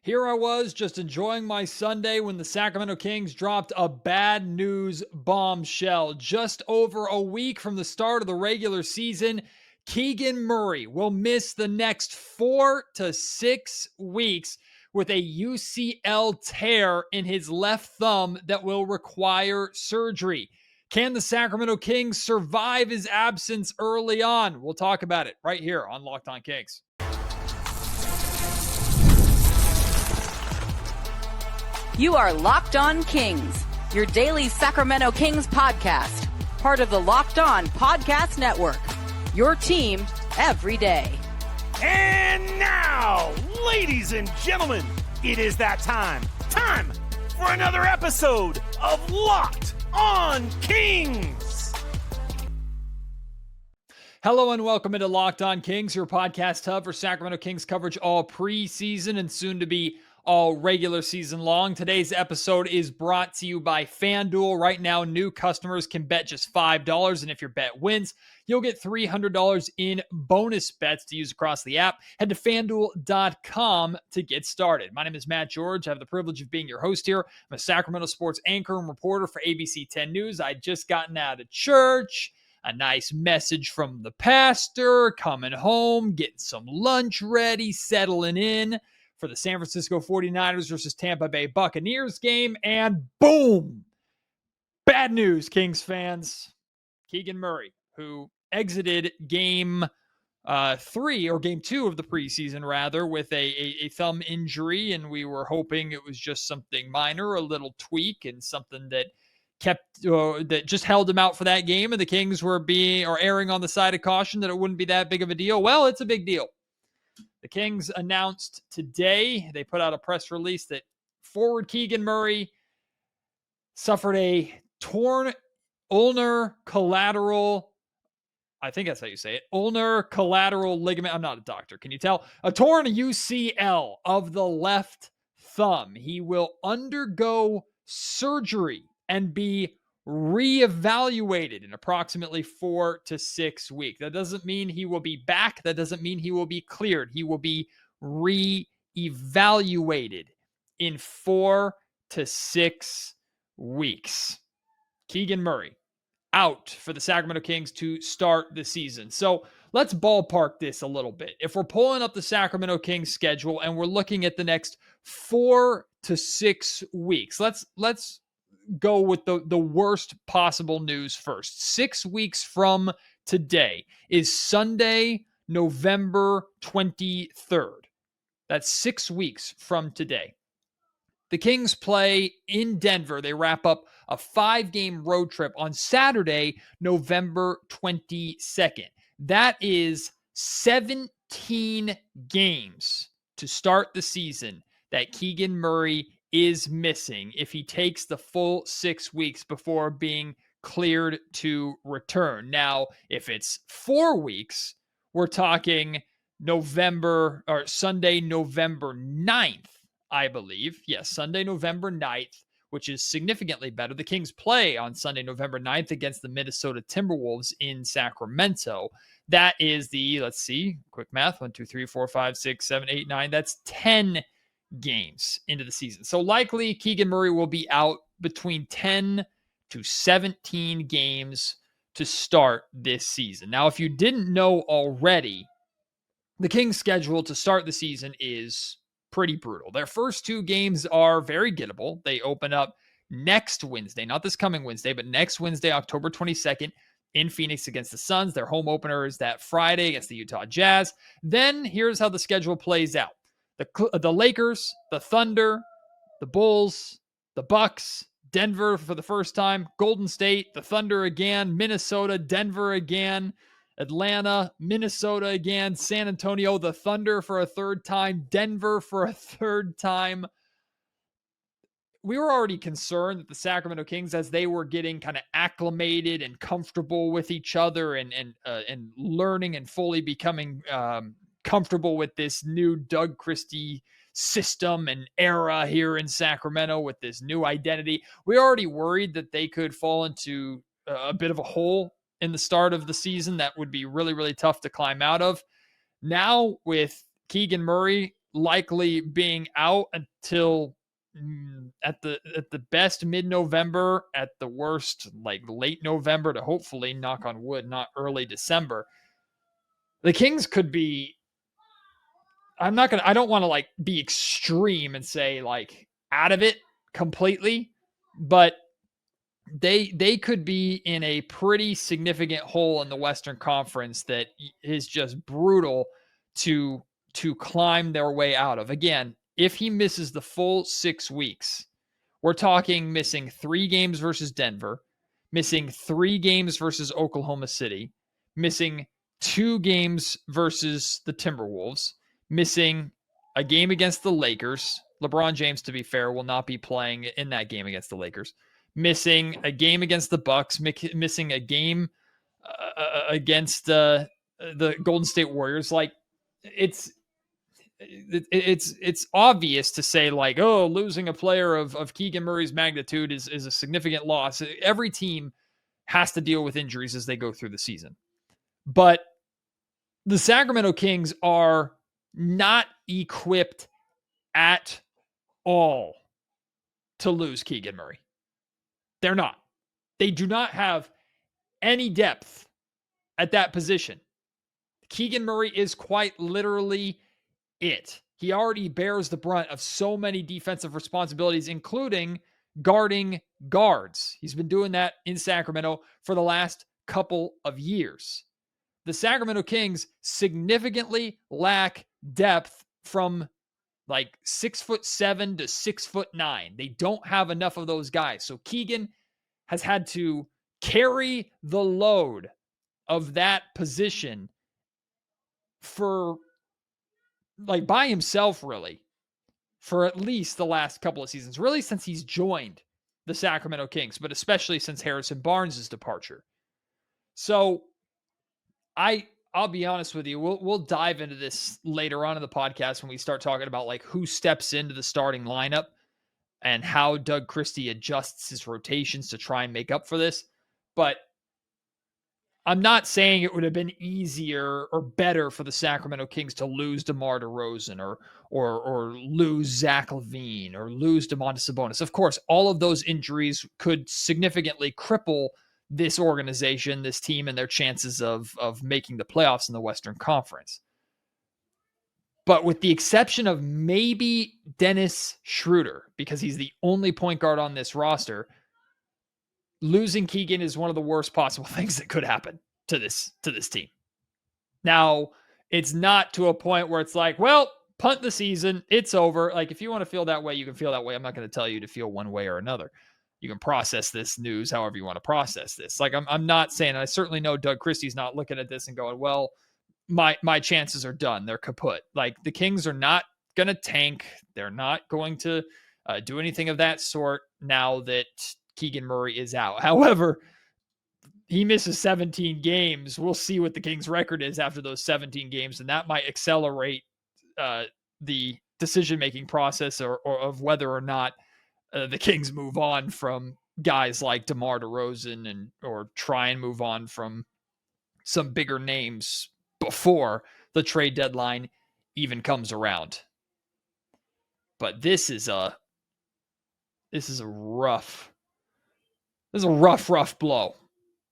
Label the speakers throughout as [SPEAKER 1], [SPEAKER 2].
[SPEAKER 1] Here I was just enjoying my Sunday when the Sacramento Kings dropped a bad news bombshell. Just over a week from the start of the regular season, Keegan Murray will miss the next 4 to 6 weeks with a UCL tear in his left thumb that will require surgery. Can the Sacramento Kings survive his absence early on? We'll talk about it right here on Locked On Kings.
[SPEAKER 2] You are Locked On Kings, your daily Sacramento Kings podcast, part of the Locked On Podcast Network, your team every day.
[SPEAKER 3] And now, ladies and gentlemen, it is that time for another episode of Locked On Kings.
[SPEAKER 1] Hello and welcome into Locked On Kings, your podcast hub for Sacramento Kings coverage all preseason and soon to be all regular season long. Today's episode is brought to you by FanDuel. Right now, new customers can bet just $5, and if your bet wins, you'll get $300 in bonus bets to use across the app. Head to FanDuel.com to get started. My name is Matt George. I have the privilege of being your host here. I'm a Sacramento sports anchor and reporter for ABC 10 News. I'd just gotten out of church. A nice message from the pastor, coming home, getting some lunch ready, settling in for the San Francisco 49ers versus Tampa Bay Buccaneers game, and boom! Bad news, Kings fans. Keegan Murray, who exited game 3 or game 2 of the preseason, rather, with a thumb injury, and we were hoping it was just something minor, a little tweak, and something that that just held him out for that game, and the Kings were erring on the side of caution that it wouldn't be that big of a deal. Well, it's a big deal. The Kings announced today, they put out a press release that forward Keegan Murray suffered a torn ulnar collateral, I think that's how you say it, ulnar collateral ligament. I'm not a doctor, can you tell? A torn UCL of the left thumb. He will undergo surgery and be reevaluated in approximately 4 to 6 weeks. That doesn't mean he will be back. That doesn't mean he will be cleared. He will be reevaluated in 4 to 6 weeks. Keegan Murray out for the Sacramento Kings to start the season. So let's ballpark this a little bit. If we're pulling up the Sacramento Kings schedule and we're looking at the next 4 to 6 weeks, let's go with the worst possible news first. 6 weeks from today is Sunday, November 23rd. That's 6 weeks from today. The Kings play in Denver. They wrap up a 5-game road trip on Saturday, November 22nd. That is 17 games to start the season that Keegan Murray is missing if he takes the full 6 weeks before being cleared to return. Now, if it's 4 weeks, we're talking Sunday, November 9th, I believe. Yes, Sunday, November 9th, which is significantly better. The Kings play on Sunday, November 9th against the Minnesota Timberwolves in Sacramento. That is let's see, quick math, 1, 2, 3, 4, 5, 6, 7, 8, 9. That's 10 games into the season. So likely Keegan Murray will be out between 10 to 17 games to start this season. Now, if you didn't know already, the Kings' schedule to start the season is pretty brutal. Their first 2 games are very gettable. They open up next Wednesday, not this coming Wednesday, but next Wednesday, October 22nd, in Phoenix against the Suns. Their home opener is that Friday against the Utah Jazz. Then here's how the schedule plays out. The Lakers, the Thunder, the Bulls, the Bucks, Denver for the first time, Golden State, the Thunder again, Minnesota, Denver again, Atlanta, Minnesota again, San Antonio, the Thunder for a third time, Denver for a third time. We were already concerned that the Sacramento Kings, as they were getting kind of acclimated and comfortable with each other and learning and fully becoming comfortable with this new Doug Christie system and era here in Sacramento with this new identity, we already worried that they could fall into a bit of a hole in the start of the season that would be really, really tough to climb out of. Now with Keegan Murray likely being out until at the best mid-November, at the worst like late November to hopefully, knock on wood, not early December. The Kings could be, I don't want to like be extreme and say like out of it completely, but they could be in a pretty significant hole in the Western Conference that is just brutal to climb their way out of. Again, if he misses the full 6 weeks, we're talking missing 3 games versus Denver, missing 3 games versus Oklahoma City, missing 2 games versus the Timberwolves, missing a game against the Lakers. LeBron James, to be fair, will not be playing in that game against the Lakers. Missing a game against the Bucks, missing a game against the Golden State Warriors. Like, it's obvious to say like, oh, losing a player of Keegan Murray's magnitude is a significant loss. Every team has to deal with injuries as they go through the season. But the Sacramento Kings are not equipped at all to lose Keegan Murray. They're not. They do not have any depth at that position. Keegan Murray is quite literally it. He already bears the brunt of so many defensive responsibilities, including guarding guards. He's been doing that in Sacramento for the last couple of years. The Sacramento Kings significantly lack depth from like 6'7" to 6'9". They don't have enough of those guys. So Keegan has had to carry the load of that position for like by himself, really, for at least the last couple of seasons, really since he's joined the Sacramento Kings, but especially since Harrison Barnes' departure. So I'll be honest with you. We'll dive into this later on in the podcast when we start talking about like who steps into the starting lineup and how Doug Christie adjusts his rotations to try and make up for this. But I'm not saying it would have been easier or better for the Sacramento Kings to lose DeMar DeRozan or lose Zach LaVine or lose Domantas Sabonis. Of course, all of those injuries could significantly cripple this organization, this team, and their chances of making the playoffs in the Western Conference. But with the exception of maybe Dennis Schroeder, because he's the only point guard on this roster, losing Keegan is one of the worst possible things that could happen to this team. Now, it's not to a point where it's like, well, punt the season, it's over. Like, if you want to feel that way, you can feel that way. I'm not going to tell you to feel one way or another. You can process this news however you want to process this. Like, I'm not saying, I certainly know Doug Christie's not looking at this and going, well, my chances are done. They're kaput. Like, the Kings are not going to tank. They're not going to do anything of that sort now that Keegan Murray is out. However, he misses 17 games. We'll see what the Kings record is after those 17 games, and that might accelerate the decision-making process or of whether or not the Kings move on from guys like DeMar DeRozan or try and move on from some bigger names before the trade deadline even comes around. But this is a rough blow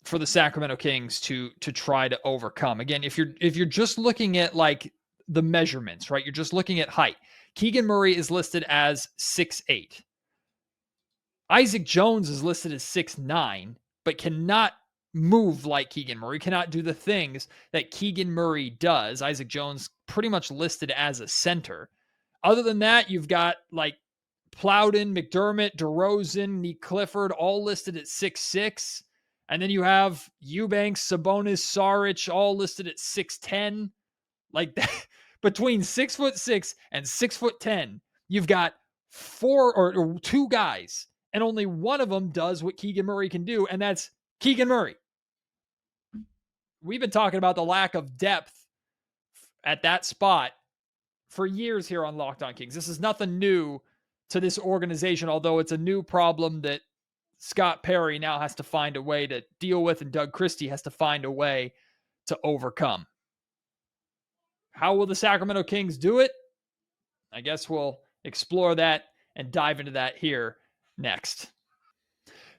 [SPEAKER 1] for the Sacramento Kings to try to overcome. Again, if you're just looking at like the measurements, right? You're just looking at height. Keegan Murray is listed as 6'8". Isaac Jones is listed as 6'9", but cannot move like Keegan Murray, cannot do the things that Keegan Murray does. Isaac Jones pretty much listed as a center. Other than that, you've got like Plowden, McDermott, DeRozan, Nick Clifford, all listed at 6'6". And then you have Eubanks, Sabonis, Saric, all listed at 6'10". Like that, between 6'6" and 6'10", you've got 2 guys, and only one of them does what Keegan Murray can do, and that's Keegan Murray. We've been talking about the lack of depth at that spot for years here on Locked On Kings. This is nothing new to this organization, although it's a new problem that Scott Perry now has to find a way to deal with, and Doug Christie has to find a way to overcome. How will the Sacramento Kings do it? I guess we'll explore that and dive into that here next.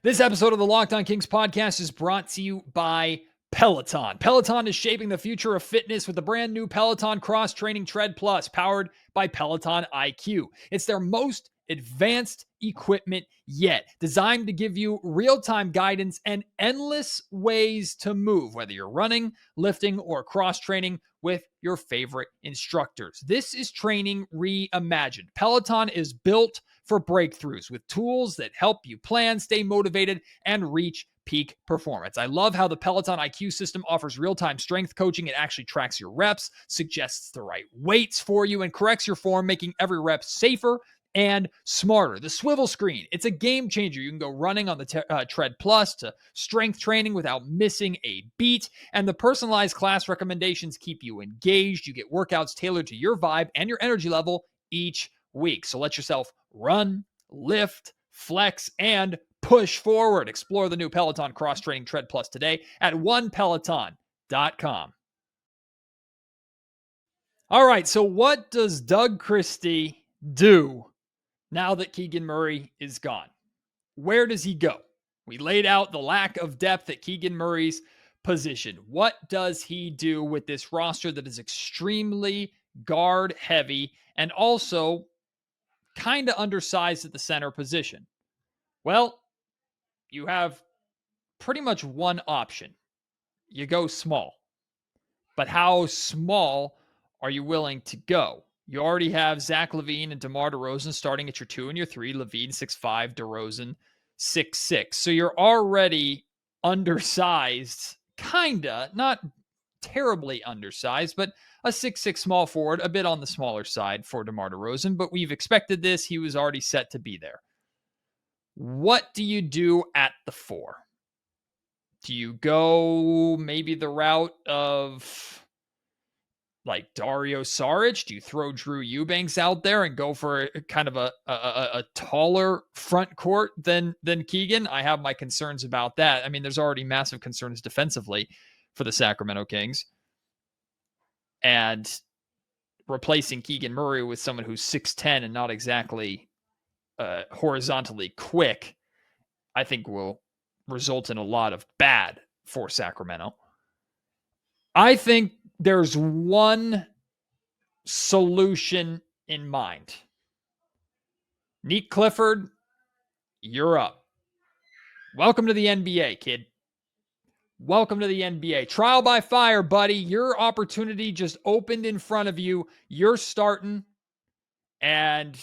[SPEAKER 1] This episode of the Locked On Kings podcast is brought to you by Peloton. Peloton is shaping the future of fitness with the brand new Peloton Cross Training Tread Plus, powered by Peloton IQ. It's their most advanced equipment yet, designed to give you real-time guidance and endless ways to move, whether you're running, lifting, or cross-training with your favorite instructors. This is training reimagined. Peloton is built for breakthroughs with tools that help you plan, stay motivated, and reach peak performance. I love how the Peloton IQ system offers real-time strength coaching. It actually tracks your reps, suggests the right weights for you, and corrects your form, making every rep safer and smarter. The swivel screen, it's a game changer. You can go running on the Tread Plus to strength training without missing a beat. And the personalized class recommendations keep you engaged. You get workouts tailored to your vibe and your energy level each week. So let yourself run, lift, flex, and push forward. Explore the new Peloton Cross Training Tread Plus today at onepeloton.com. All right, so what does Doug Christie do now that Keegan Murray is gone? Where does he go? We laid out the lack of depth at Keegan Murray's position. What does he do with this roster that is extremely guard heavy and also kind of undersized at the center position? Well, you have pretty much one option. You go small. But how small are you willing to go? You already have Zach LaVine and DeMar DeRozan starting at your 2 and your 3. LaVine 6'5", DeRozan 6'6". So you're already undersized, kinda, not terribly undersized, but a 6'6" small forward, a bit on the smaller side for DeMar DeRozan, but we've expected this. He was already set to be there. What do you do at the 4? Do you go maybe the route of like Dario Saric? Do you throw Drew Eubanks out there and go for kind of a taller front court than Keegan? I have my concerns about that. I mean, there's already massive concerns defensively for the Sacramento Kings. And replacing Keegan Murray with someone who's 6'10" and not exactly horizontally quick, I think will result in a lot of bad for Sacramento. I think there's one solution in mind. Nick Clifford, you're up. Welcome to the NBA, kid. Welcome to the NBA. Trial by fire, buddy. Your opportunity just opened in front of you. You're starting, and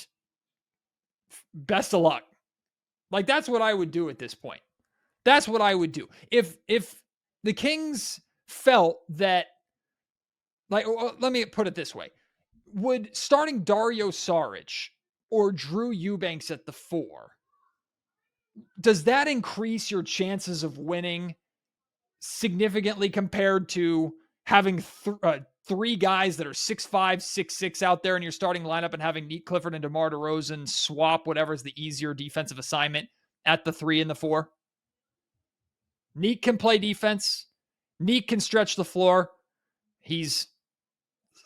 [SPEAKER 1] best of luck. Like, that's what I would do at this point. That's what I would do. If the Kings felt that, like, let me put it this way. Would starting Dario Saric or Drew Eubanks at the 4, does that increase your chances of winning significantly compared to having 3 guys that are 6'5", 6'6" out there in your starting lineup and having Nick Clifford and DeMar DeRozan swap whatever's the easier defensive assignment at the 3 and the 4? Nick can play defense. Nick can stretch the floor. He's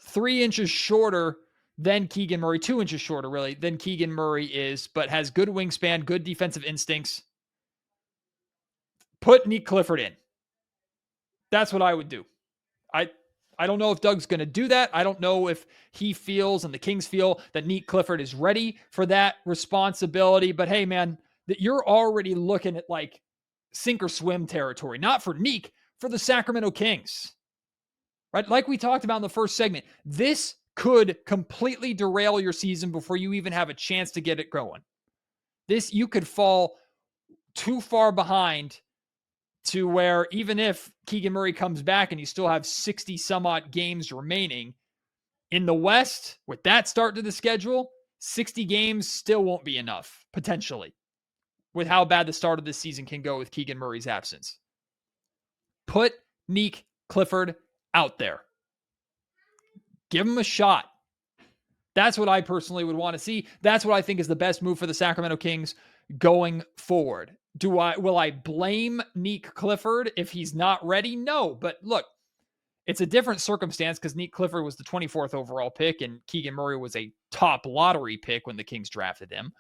[SPEAKER 1] 3 inches shorter than Keegan Murray, 2 inches shorter, really, than Keegan Murray is, but has good wingspan, good defensive instincts. Put Nick Clifford in. That's what I would do. I don't know if Doug's going to do that. I don't know if he feels and the Kings feel that Nick Clifford is ready for that responsibility. But hey, man, that you're already looking at like sink or swim territory, not for Nick, for the Sacramento Kings. Right? Like we talked about in the first segment, this could completely derail your season before you even have a chance to get it going. You could fall too far behind to where even if Keegan Murray comes back and you still have 60 some odd games remaining in the West, with that start to the schedule, 60 games still won't be enough, potentially, with how bad the start of this season can go with Keegan Murray's absence. Put Nick Clifford out there. Give him a shot. That's what I personally would want to see. That's what I think is the best move for the Sacramento Kings going forward. Will I blame Nick Clifford if he's not ready? No, but look, It's a different circumstance because Nick Clifford was the 24th overall pick and Keegan Murray was a top lottery pick when the Kings drafted him.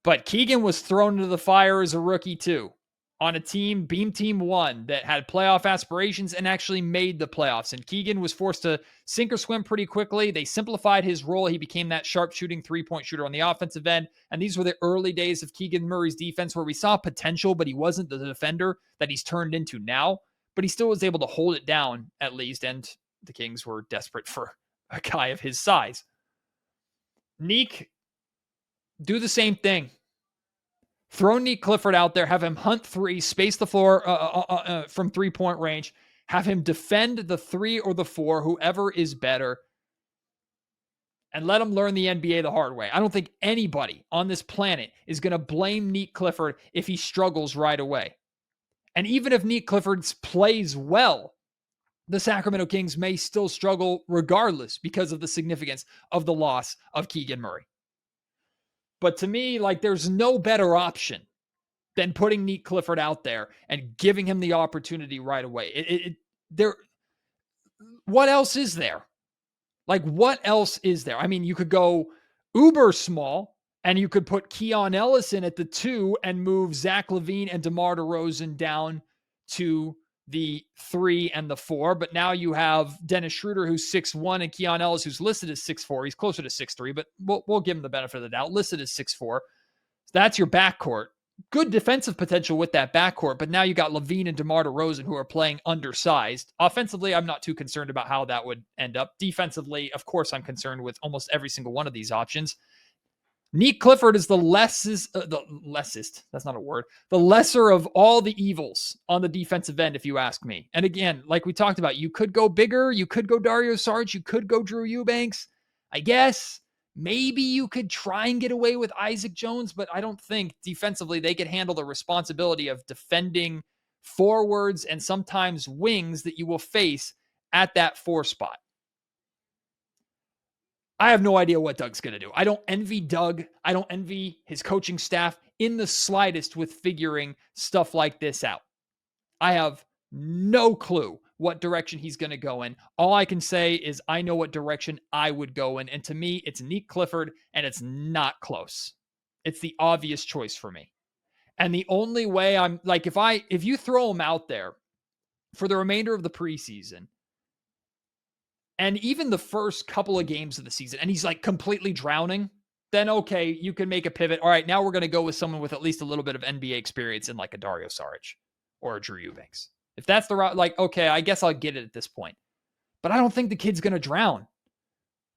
[SPEAKER 1] But Keegan was thrown into the fire as a rookie too, on a team, Beam Team 1, that had playoff aspirations and actually made the playoffs. And Keegan was forced to sink or swim pretty quickly. They simplified his role. He became that sharpshooting three-point shooter on the offensive end. And these were the early days of Keegan Murray's defense where we saw potential, but he wasn't the defender that he's turned into now. But he still was able to hold it down at least. And the Kings were desperate for a guy of his size. Neek, do the same thing. Throw Nick Clifford out there, have him hunt three, space the floor from three-point range, have him defend the 3 or the 4, whoever is better, and let him learn the NBA the hard way. I don't think anybody on this planet is going to blame Nick Clifford if he struggles right away. And even if Nick Clifford plays well, the Sacramento Kings may still struggle regardless because of the significance of the loss of Keegan Murray. But to me, like, there's no better option than putting Nick Clifford out there and giving him the opportunity right away. What else is there? Like, what else is there? I mean, you could go uber small and you could put Keon Ellis in at the 2 and move Zach LaVine and DeMar DeRozan down to the 3 and the 4. But now you have Dennis Schroeder, who's 6'1", and Keon Ellis, who's listed as 6'4". He's closer to 6'3", but we'll give him the benefit of the doubt. Listed as 6'4". So that's your backcourt. Good defensive potential with that backcourt, but now you got LaVine and DeMar DeRozan who are playing undersized. Offensively, I'm not too concerned about how that would end up. Defensively, of course, I'm concerned with almost every single one of these options. Nick Clifford is the lesser of all the evils on the defensive end, if you ask me. And again, like we talked about, you could go bigger, you could go Dario Saric, you could go Drew Eubanks. I guess maybe you could try and get away with Isaac Jones, but I don't think defensively they could handle the responsibility of defending forwards and sometimes wings that you will face at that 4 spot. I have no idea what Doug's going to do. I don't envy Doug. I don't envy his coaching staff in the slightest with figuring stuff like this out. I have no clue what direction he's going to go in. All I can say is I know what direction I would go in. And to me, it's Nick Clifford, and it's not close. It's the obvious choice for me. And the only way I'm like, if you throw him out there for the remainder of the preseason, and even the first couple of games of the season, and he's like completely drowning, then okay, you can make a pivot. All right, now we're going to go with someone with at least a little bit of NBA experience in like a Dario Saric or a Drew Eubanks. If that's the route, like, okay, I guess I'll get it at this point. But I don't think the kid's going to drown.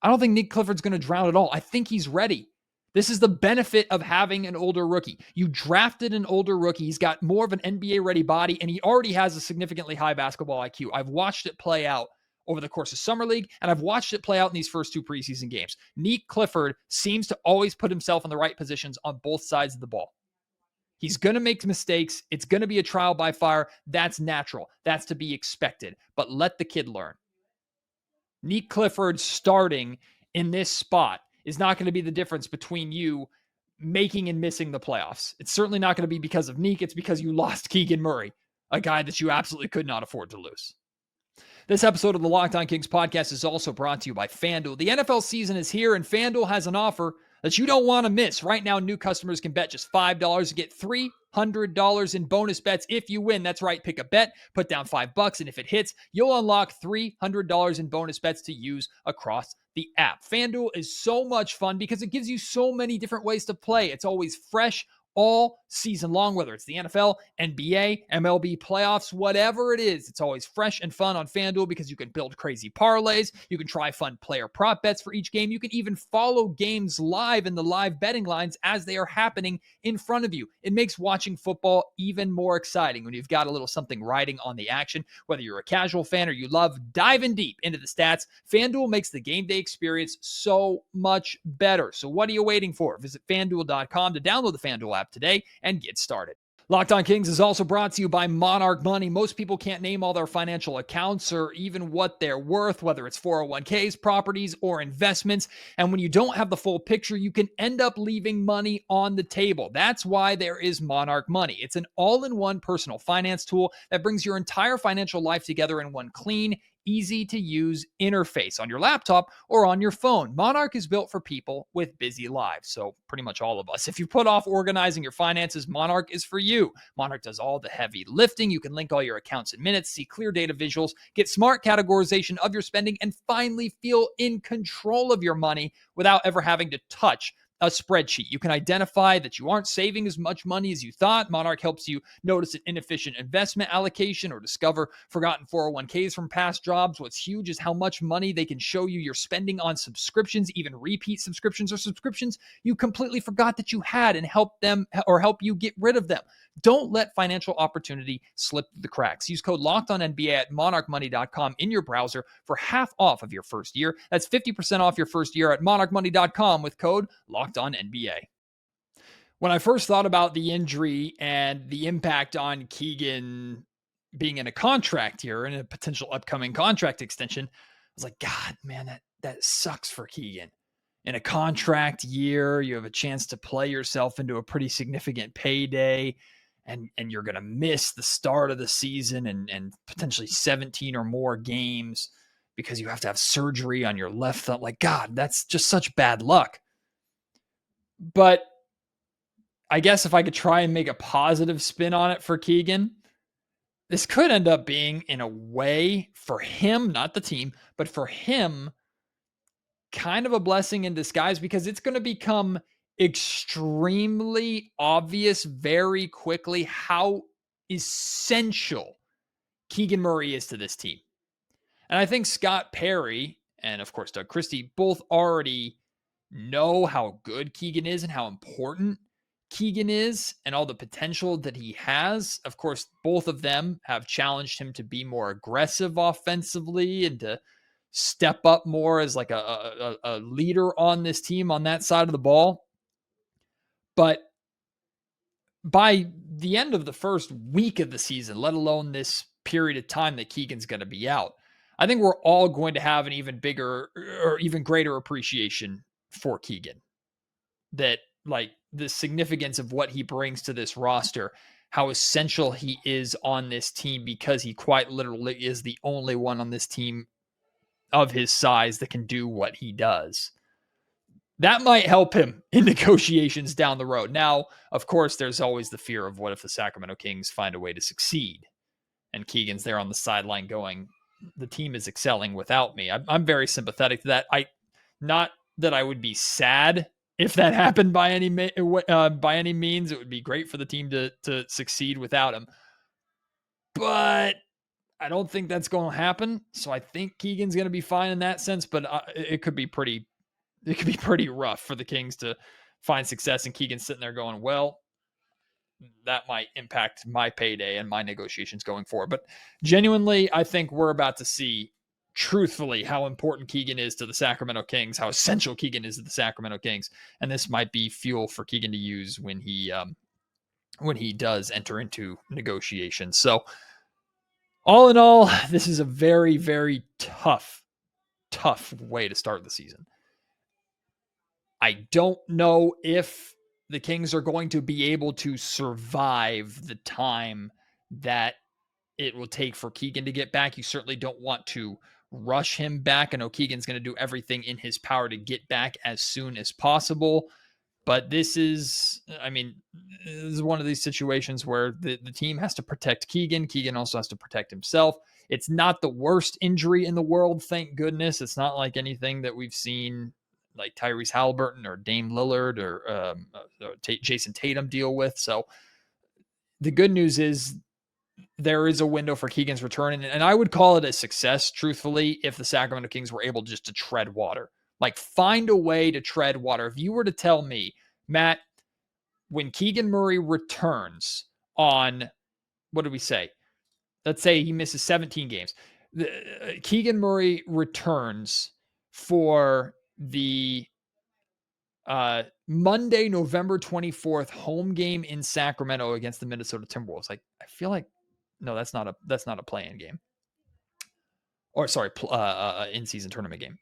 [SPEAKER 1] I don't think Nick Clifford's going to drown at all. I think he's ready. This is the benefit of having an older rookie. You drafted an older rookie. He's got more of an NBA-ready body, and he already has a significantly high basketball IQ. I've watched it play out over the course of Summer League, and I've watched it play out in these first 2 preseason games. Nick Clifford seems to always put himself in the right positions on both sides of the ball. He's going to make mistakes. It's going to be a trial by fire. That's natural. That's to be expected. But let the kid learn. Nick Clifford starting in this spot is not going to be the difference between you making and missing the playoffs. It's certainly not going to be because of Nick. It's because you lost Keegan Murray, a guy that you absolutely could not afford to lose. This episode of the Locked On Kings podcast is also brought to you by FanDuel. The NFL season is here, and FanDuel has an offer that you don't want to miss. Right now, new customers can bet just $5 and get $300 in bonus bets if you win. That's right, pick a bet, put down $5, and if it hits, you'll unlock $300 in bonus bets to use across the app. FanDuel is so much fun because it gives you so many different ways to play. It's always fresh all season long, whether it's the NFL, NBA, MLB playoffs, whatever it is. It's always fresh and fun on FanDuel because you can build crazy parlays. You can try fun player prop bets for each game. You can even follow games live in the live betting lines as they are happening in front of you. It makes watching football even more exciting when you've got a little something riding on the action. Whether you're a casual fan or you love diving deep into the stats, FanDuel makes the game day experience so much better. So what are you waiting for? Visit FanDuel.com to download the FanDuel app today and get started. Locked On Kings is also brought to you by Monarch Money. Most people can't name all their financial accounts or even what they're worth, whether it's 401ks, properties, or investments. And when you don't have the full picture, you can end up leaving money on the table. That's why there is Monarch Money. It's an all-in-one personal finance tool that brings your entire financial life together in one clean, easy-to-use interface on your laptop or on your phone. Monarch is built for people with busy lives, so pretty much all of us. If you put off organizing your finances, Monarch is for you. Monarch does all the heavy lifting. You can link all your accounts in minutes, see clear data visuals, get smart categorization of your spending, and finally feel in control of your money without ever having to touch a spreadsheet. You can identify that you aren't saving as much money as you thought. Monarch helps you notice an inefficient investment allocation or discover forgotten 401ks from past jobs. What's huge is how much money they can show you you're spending on subscriptions, even repeat subscriptions or subscriptions you completely forgot that you had, and help you get rid of them. Don't let financial opportunity slip through the cracks. Use code LOCKEDONNBA at monarchmoney.com in your browser for half off of your first year. That's 50% off your first year at monarchmoney.com with code LOCKEDONNBA. When I first thought about the injury and the impact on Keegan being in a contract here and a potential upcoming contract extension, I was like, God, man, that sucks for Keegan. In a contract year, you have a chance to play yourself into a pretty significant payday, and you're going to miss the start of the season and potentially 17 or more games because you have to have surgery on your left thumb. Like, God, that's just such bad luck. But I guess if I could try and make a positive spin on it for Keegan, this could end up being, in a way, for him, not the team, but for him, kind of a blessing in disguise, because it's going to become extremely obvious very quickly how essential Keegan Murray is to this team. And I think Scott Perry and, of course, Doug Christie both already know how good Keegan is and how important Keegan is and all the potential that he has. Of course, both of them have challenged him to be more aggressive offensively and to step up more as like a leader on this team on that side of the ball. But by the end of the first week of the season, let alone this period of time that Keegan's going to be out, I think we're all going to have an even bigger or even greater appreciation for Keegan. That, like, the significance of what he brings to this roster, how essential he is on this team, because he quite literally is the only one on this team of his size that can do what he does. That might help him in negotiations down the road. Now, of course, there's always the fear of what if the Sacramento Kings find a way to succeed and Keegan's there on the sideline going, the team is excelling without me. I'm very sympathetic to that. Not that I would be sad if that happened by any means. It would be great for the team to succeed without him. But I don't think that's going to happen. So I think Keegan's going to be fine in that sense, but it could be pretty rough for the Kings to find success, and Keegan's sitting there going, well, that might impact my payday and my negotiations going forward. But genuinely, I think we're about to see, truthfully, how important Keegan is to the Sacramento Kings, how essential Keegan is to the Sacramento Kings. And this might be fuel for Keegan to use when he does enter into negotiations. So all in all, this is a very, very tough way to start the season. I don't know if the Kings are going to be able to survive the time that it will take for Keegan to get back. You certainly don't want to rush him back. I know Keegan's going to do everything in his power to get back as soon as possible. But this is one of these situations where the team has to protect Keegan. Keegan also has to protect himself. It's not the worst injury in the world, thank goodness. It's not like anything that we've seen like Tyrese Halliburton or Dame Lillard or Jason Tatum deal with. So the good news is there is a window for Keegan's return. And I would call it a success, truthfully, if the Sacramento Kings were able just to tread water. Like, find a way to tread water. If you were to tell me, Matt, when Keegan Murray returns on, what did we say? Let's say he misses 17 games. Keegan Murray returns for the Monday, November 24th home game in Sacramento against the Minnesota Timberwolves. Like, I feel like, no, that's not a play-in game. Or sorry, in-season tournament game.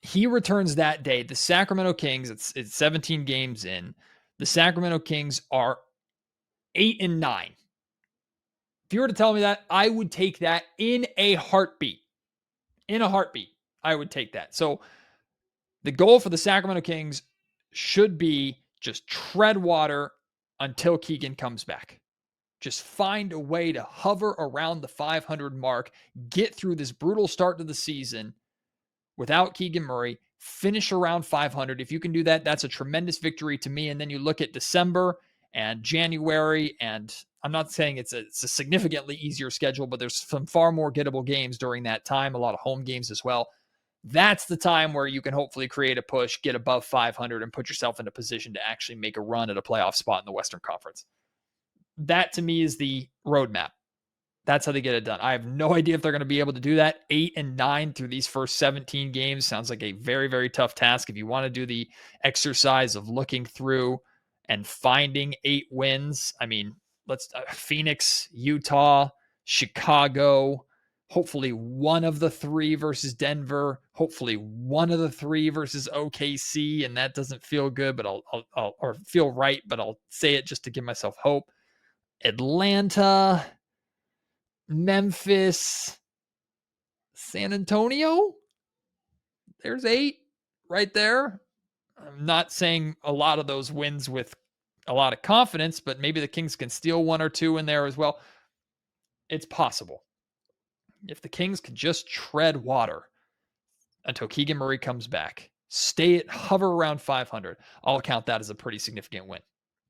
[SPEAKER 1] He returns that day. The Sacramento Kings, it's 17 games in. The Sacramento Kings are 8-9. If you were to tell me that, I would take that in a heartbeat. In a heartbeat, I would take that. So the goal for the Sacramento Kings should be just tread water until Keegan comes back. Just find a way to hover around the 500 mark, get through this brutal start to the season without Keegan Murray, finish around 500. If you can do that, that's a tremendous victory to me. And then you look at December and January, and I'm not saying it's a significantly easier schedule, but there's some far more gettable games during that time, a lot of home games as well. That's the time where you can hopefully create a push, get above 500, and put yourself in a position to actually make a run at a playoff spot in the Western Conference. That to me is the roadmap. That's how they get it done. I have no idea if they're going to be able to do that. 8 and 9 through these first 17 games sounds like a very, very tough task. If you want to do the exercise of looking through and finding 8 wins, I mean, let's Phoenix, Utah, Chicago, hopefully one of the 3 versus Denver, hopefully one of the 3 versus OKC, and that doesn't feel good, but I'll or feel right, but I'll say it just to give myself hope. Atlanta, Memphis, San Antonio. There's 8 right there. I'm not saying a lot of those wins with a lot of confidence, but maybe the Kings can steal 1 or 2 in there as well. It's possible. If the Kings could just tread water until Keegan Murray comes back, hover around 500, I'll count that as a pretty significant win.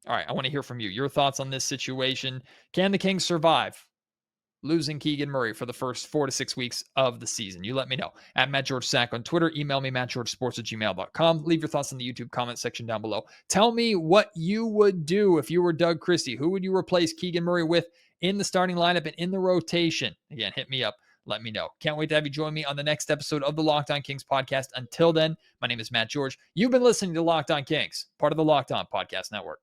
[SPEAKER 1] All right, I want to hear from you. Your thoughts on this situation. Can the Kings survive losing Keegan Murray for the first 4 to 6 weeks of the season? You let me know. At Matt George Sack on Twitter. Email me, mattgeorgesports@gmail.com. Leave your thoughts in the YouTube comment section down below. Tell me what you would do if you were Doug Christie. Who would you replace Keegan Murray with in the starting lineup and in the rotation? Again, hit me up. Let me know. Can't wait to have you join me on the next episode of the Locked On Kings podcast. Until then, my name is Matt George. You've been listening to Locked On Kings, part of the Locked On Podcast Network.